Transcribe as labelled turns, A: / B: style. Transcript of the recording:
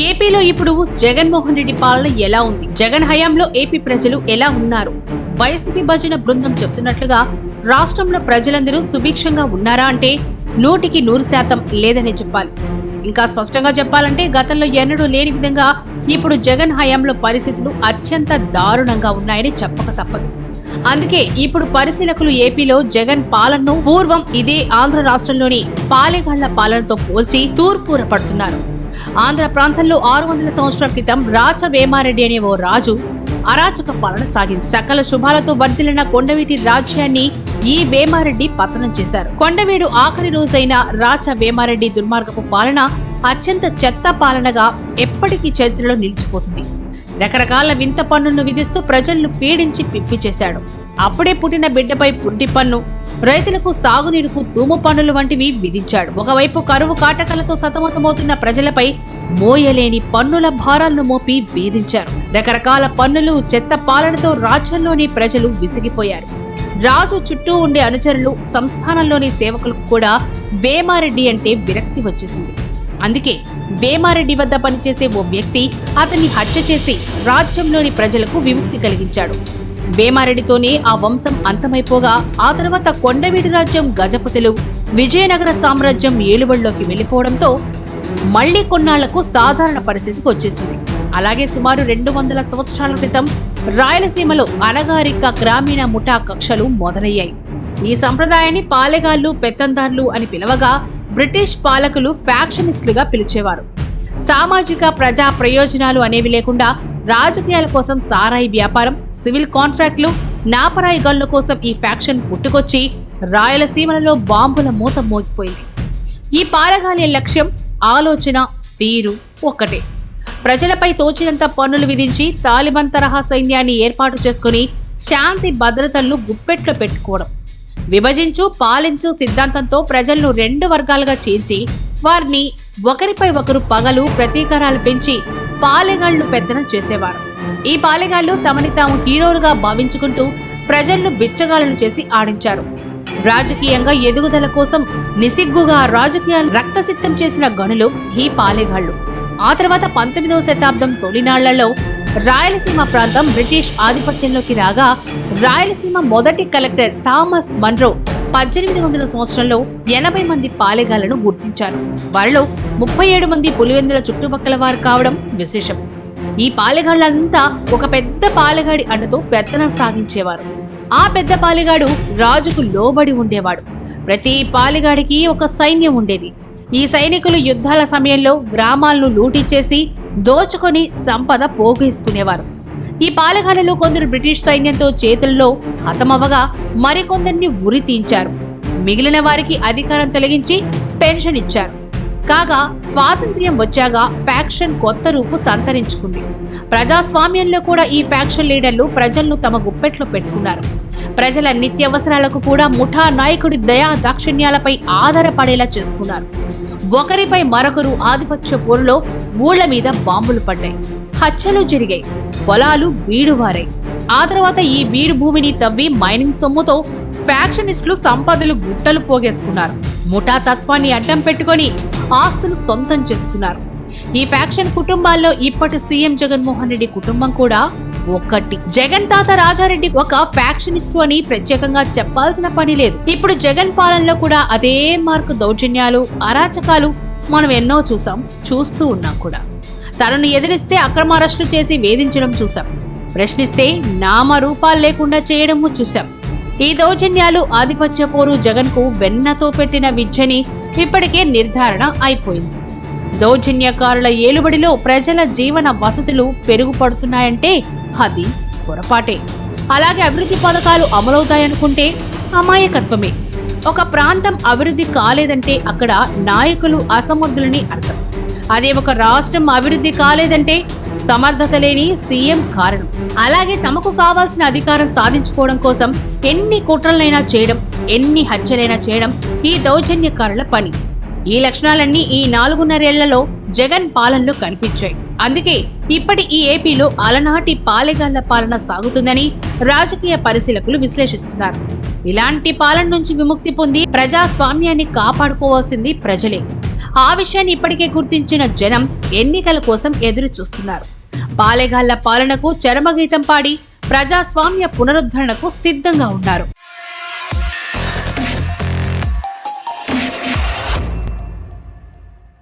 A: ఏపీలో ఇప్పుడు జగన్మోహన్ రెడ్డి పాలన ఎలా ఉంది? జగన్ హయాంలో ఏపీ ప్రజలు ఎలా ఉన్నారు? వైసీపీ భజన బృందం చెప్తున్నట్లుగా రాష్ట్రంలో ప్రజలందరూ సుభిక్షంగా ఉన్నారా అంటే 100% లేదనే చెప్పాలి. ఇంకా స్పష్టంగా చెప్పాలంటే గతంలో ఎన్నడూ లేని విధంగా ఇప్పుడు జగన్ హయాంలో పరిస్థితులు అత్యంత దారుణంగా ఉన్నాయని చెప్పక తప్పదు. అందుకే ఇప్పుడు పరిశీలకులు ఏపీలో జగన్ పాలనను పూర్వం ఇదే ఆంధ్ర రాష్ట్రంలోని పాలెగాళ్ల పాలనతో పోల్చి తూర్పుర పడుతున్నారు. ఆంధ్ర ప్రాంతంలో 600 సంవత్సరాల క్రితం రాచవేమారెడ్డి అనే ఓ రాజు అరాచక పాలన సాగింది. సకల శుభాలతో వర్ధిల్లిన కొండవీటి రాజ్యాన్ని ఈ వేమారెడ్డి పతనం చేశారు. కొండవీడు ఆఖరి రోజైన రాచవేమారెడ్డి దుర్మార్గపు పాలన అత్యంత చెత్త పాలనగా ఎప్పటికీ చరిత్రలో నిలిచిపోతుంది. రకరకాల వింత పన్నులను విధిస్తూ ప్రజలను పీడించి పిప్పి చేశాడు. అప్పుడే పుట్టిన బిడ్డపై పుట్టి పన్ను, రైతులకు సాగునీరుకు తూము పన్నులు వంటివి విధించాడు. ఒకవైపు కరువు కాటకాలతో సతమతమవుతున్న ప్రజలపై మోయలేని పన్నుల భారాలను మోపి వేధించారు. రకరకాల పన్నులు, చెత్త పాలనతో రాజ్యంలోని ప్రజలు విసిగిపోయారు. రాజు చుట్టూ ఉండే అనుచరులు, సంస్థానంలోని సేవకులకు కూడా వేమారెడ్డి అంటే విరక్తి వచ్చేసింది. అందుకే వేమారెడ్డి వద్ద పనిచేసే ఓ వ్యక్తి అతన్ని హత్య చేసి రాజ్యంలోని ప్రజలకు విముక్తి కలిగించాడు. వేమారెడ్డితోనే ఆ వంశం అంతమైపోగా ఆ తర్వాత కొండవీడు రాజ్యం గజపతులు, విజయనగర సామ్రాజ్యం ఏలుబడిలోకి వెళ్లిపోవడంతో మళ్లీ కొన్నాళ్లకు సాధారణ పరిస్థితికి వచ్చేసింది. అలాగే సుమారు 200 సంవత్సరాల క్రితం రాయలసీమలో అనగారిక గ్రామీణ ముఠా కక్షలు మొదలయ్యాయి. ఈ సంప్రదాయాన్ని పాలెగాళ్లు, పెత్తందార్లు అని పిలవగా బ్రిటిష్ పాలకులు ఫ్యాక్షనిస్టులుగా పిలిచేవారు. సామాజిక ప్రజా ప్రయోజనాలు అనేవి లేకుండా రాజకీయాల కోసం సారాయి వ్యాపారం, సివిల్ కాంట్రాక్టులు, నాపరాయి గన్ల కోసం ఈ ఫ్యాక్షన్ పుట్టుకొచ్చి రాయలసీమలలో బాంబుల మూత మోగిపోయింది. ఈ పాలగాలి లక్ష్యం, ఆలోచన, తీరు ఒక్కటే. ప్రజలపై తోచినంత పన్నులు విధించి తాలిబాన్ తరహా సైన్యాన్ని ఏర్పాటు చేసుకుని శాంతి భద్రతలను గుప్పెట్లో పెట్టుకోవడం. విభజించు పాలించు సిద్ధాంతంతో ప్రజలను 2 వర్గాలుగా చీల్చి వారిని ఒకరిపై ఒకరు పగలు, ప్రతీకారాలు పెంచి పాలెగాళ్లు పెత్తనం చేసేవారు. ఈ పాలెగాళ్లు తమని తాము హీరోలుగా భావించుకుంటూ ప్రజలను బిచ్చగాళ్లను చేసి ఆడించారు. రాజకీయంగా ఎదుగుదల కోసం నిసిగ్గుగా రాజకీయాలు రక్తసిద్ధం చేసిన గనులు ఈ పాలెగాళ్లు. ఆ తర్వాత 19వ శతాబ్దం తొలినాళ్లలో రాయలసీమ ప్రాంతం బ్రిటిష్ ఆధిపత్యంలోకి రాగా రాయలసీమ మొదటి కలెక్టర్ థామస్ మన్రో 1800 సంవత్సరంలో 80 మంది పాలెగాళ్లను గుర్తించారు. వారిలో 37 మంది పులివెందుల చుట్టుపక్కల వారు కావడం విశేషం. ఈ పాలెగాళ్లంతా ఒక పెద్ద పాలెగాడి అండతో పెత్తనం సాగించేవారు. ఆ పెద్ద పాలెగాడు రాజుకు లోబడి ఉండేవాడు. ప్రతి పాలెగాడికి ఒక సైన్యం ఉండేది. ఈ సైనికులు యుద్ధాల సమయంలో గ్రామాలను లూటీ చేసి దోచుకొని సంపద పోగేసుకునేవారు. ఈ పాలెగాళ్లలో కొందరు బ్రిటిష్ సైన్యంతో చేతుల్లో హతమవ్వగా మరికొందరిని ఉరి తీయించారు. మిగిలిన వారికి అధికారం తొలగించి పెన్షన్ ఇచ్చారు. కాగా స్వాతంత్ర్యం వచ్చాక ఫ్యాక్షన్ కొత్త రూపు సంతరించుకుంది. ప్రజాస్వామ్యంలో కూడా ఈ ఫ్యాక్షన్ లీడర్లు ప్రజలను తమ గుప్పెట్లో పెట్టుకున్నారు. ప్రజల నిత్యావసరాలకు కూడా ముఠా నాయకుడి దయా దాక్షిణ్యాలపై ఆధారపడేలా చేసుకున్నారు. ఒకరిపై మరొకరు ఆధిపత్య పోరులో ఊళ్ల మీద బాంబులు పడ్డాయి, హత్యలు జరిగాయి, పొలాలు బీడువారాయి. ఆ తర్వాత ఈ బీడు భూమిని తవ్వి మైనింగ్ సొమ్ముతో ఫ్యాక్షనిస్టులు సంపదలు గుట్టలు పోగేసుకున్నారు. ముఠా తత్వాన్ని అడ్డం పెట్టుకొని ఆస్తులు సొంతం చేసుకున్నారు. ఈ ఫ్యాక్షన్ కుటుంబాల్లో ఇప్పటి సీఎం జగన్మోహన్ రెడ్డి కుటుంబం కూడా ఒక్కటి. జగన్ తాత రాజారెడ్డి ఒక ఫ్యాక్షనిస్టు అని ప్రత్యేకంగా చెప్పాల్సిన పని లేదు. ఇప్పుడు జగన్ పాలనలో కూడా అదే మార్కు దౌర్జన్యాలు, అరాచకాలు మనం ఎన్నో చూసాం, చూస్తూ ఉన్నాం కూడా. తనను ఎదిరిస్తే అక్రమ అరెస్టులు చేసి వేధించడం చూసాం. ప్రశ్నిస్తే నామరూపాలు లేకుండా చేయడము చూసాం. ఈ దౌర్జన్యాలు, ఆధిపత్య పోరు జగన్ కు వెన్నతో పెట్టిన విద్యని ఇప్పటికే నిర్ధారణ అయిపోయింది. దౌర్జన్యకారుల ఏలుబడిలో ప్రజల జీవన వసతులు పెరుగుపడుతున్నాయంటే అది పొరపాటే. అలాగే అభివృద్ధి పథకాలు అమలవుతాయనుకుంటే అమాయకత్వమే. ఒక ప్రాంతం అభివృద్ధి కాలేదంటే అక్కడ నాయకులు అసమర్థులని అర్థం. అదే ఒక రాష్ట్రం అభివృద్ధి కాలేదంటే సమర్థత లేని సీఎం కారణం. అలాగే తమకు కావాల్సిన అధికారం సాధించుకోవడం కోసం ఎన్ని కుట్రలైనా చేయడం, ఎన్ని హత్యలైనా చేయడం ఈ దౌర్జన్యకారుల పని. ఈ లక్షణాలన్నీ ఈ 4.5 ఏళ్లలో జగన్ పాలనలో కనిపించాయి. అందుకే ఇప్పటి ఈ ఏపీలో అలనాటి పాలెగాళ్ల పాలన సాగుతుందని రాజకీయ పరిశీలకులు విశ్లేషిస్తున్నారు. ఇలాంటి పాలన నుంచి విముక్తి పొంది ప్రజాస్వామ్యాన్ని కాపాడుకోవాల్సింది ప్రజలే. ఆ విషయాన్ని ఇప్పటికే గుర్తించిన జనం ఎన్నికల కోసం ఎదురు చూస్తున్నారు. పాలెగాళ్ల పాలనకు చరమగీతం పాడి ప్రజాస్వామ్య పునరుద్ధరణకు సిద్ధంగా ఉన్నారు.